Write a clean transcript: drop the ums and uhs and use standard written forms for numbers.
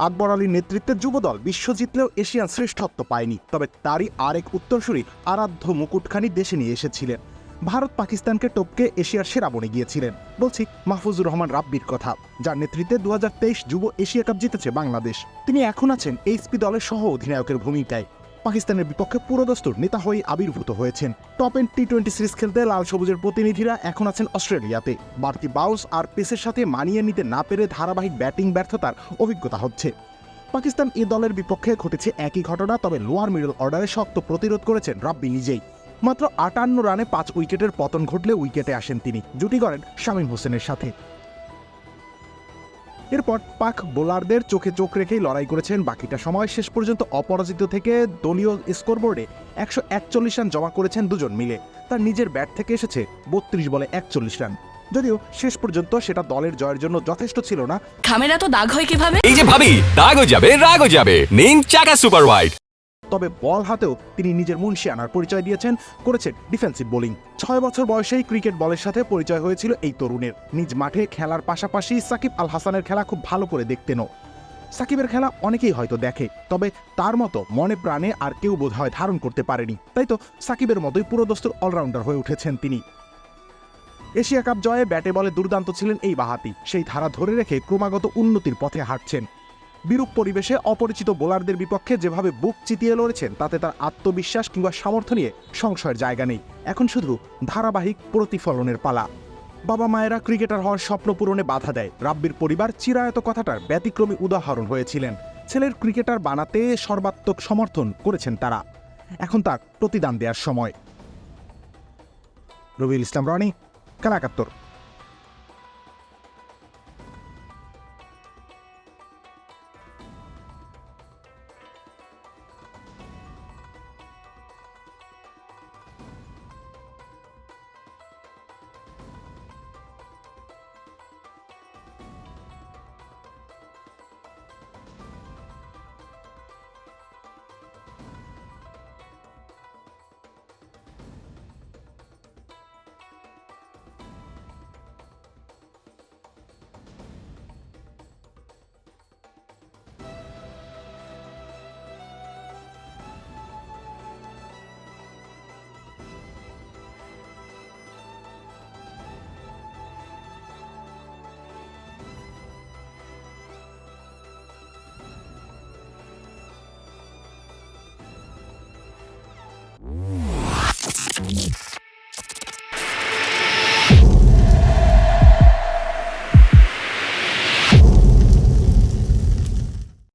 আকবর আলীর নেতৃত্বে যুবদল বিশ্ব জিতলেও এশিয়ান শ্রেষ্ঠত্ব পায়নি, তবে তারই আরেক উত্তরসূরি আরাধ্য মুকুটখানি দেশে নিয়ে এসেছিলেন। ভারত পাকিস্তানকে টপকে এশিয়ার সেরা বনে গিয়েছিলেন। বলছি মাহফুজুর রহমান রাব্বির কথা, যার নেতৃত্বে 2023 যুব এশিয়া কাপ জিতেছে বাংলাদেশ। তিনি এখন আছেন এইচপি দলের সহ অধিনায়কের ভূমিকায়। পাকিস্তানের বিপক্ষে পুরোদস্তুর নেতা হয়ে আবির্ভূত হয়েছেন। টপ এন্ড টি-20 সিরিজ খেলতে লাল সবুজের প্রতিনিধিরা এখন আছেন অস্ট্রেলিয়াতে। বাড়তি বাউন্স আর পেসের সাথে মানিয়ে নিতে না পেরে ধারাবাহিক ব্যাটিং ব্যর্থতার অভিজ্ঞতা হচ্ছে। পাকিস্তান এ দলের বিপক্ষে ঘটেছে একই ঘটনা, তবে লোয়ার মিডল অর্ডারে শক্ত প্রতিরোধ করেছেন রাব্বি নিজেই। মাত্র 58 রানে 5 উইকেটের পতন ঘটলে উইকেটে আসেন তিনি, জুটি করেন শামীম হোসেনের সাথে। এরপর পাক বোলারদের চোখে চোখ রেখেই লড়াই করেছেন বাকিটা সময়। শেষ পর্যন্ত অপরাজিত থেকে দলীয় স্কোরবোর্ডে 141 রান জমা করেছেন দুজন মিলে। তার নিজের ব্যাট থেকে এসেছে 32 বলে 41 রান। যদিও শেষ পর্যন্ত সেটা দলের জয়ের জন্য যথেষ্ট ছিল না। খামেরা তো দাগ হয় কিভাবে? এই যে ভাবি, দাগও যাবে রাগও যাবে, নিন চাকা সুপার হোয়াইট। তবে বল হাতেও তিনি নিজের মুনশিয়ানার পরিচয় দিয়েছেন, করেছেন ডিফেন্সিভ বোলিং। 6 বছর বয়সেই ক্রিকেট বলের সাথে পরিচয় হয়েছিল এই তরুণের। নিজ মাঠে খেলার পাশাপাশি সাকিব আল হাসানের খেলা খুব ভালো করে দেখতেনও। সাকিবের খেলা অনেকেই হয়তো দেখে, তবে তার মতো মনে প্রাণে আর কেউ বোধহয় ধারণ করতে পারেনি। তাই তো সাকিবের মতোই পুরোদস্তুর অলরাউন্ডার হয়ে উঠেছেন তিনি। এশিয়া কাপ জয়ে ব্যাটে বলে দুর্দান্ত ছিলেন এই বাঁহাতি। সেই ধারা ধরে রেখে ক্রমাগত উন্নতির পথে হাঁটছেন। বিরূপ পরিবেশে অপরিচিত বোলারদের বিপক্ষে যেভাবে বুক চিতিয়ে লড়েছেন, তাতে তার আত্মবিশ্বাস কিংবা সামর্থ্য নিয়ে সংশয়ের জায়গা নেই। এখন শুধু ধারাবাহিক প্রতিফলনের পালা। বাবা মায়েরা ক্রিকেটার হওয়ার স্বপ্ন পূরণে বাধা দেয়। রাব্বির পরিবার চিরায়ত কথাটার ব্যতিক্রমী উদাহরণ হয়েছিলেন। ছেলের ক্রিকেটার বানাতে সর্বাত্মক সমর্থন করেছেন তারা। এখন তার প্রতিদান দেওয়ার সময়। রবিউল ইসলাম রনি, খেলা ৭১।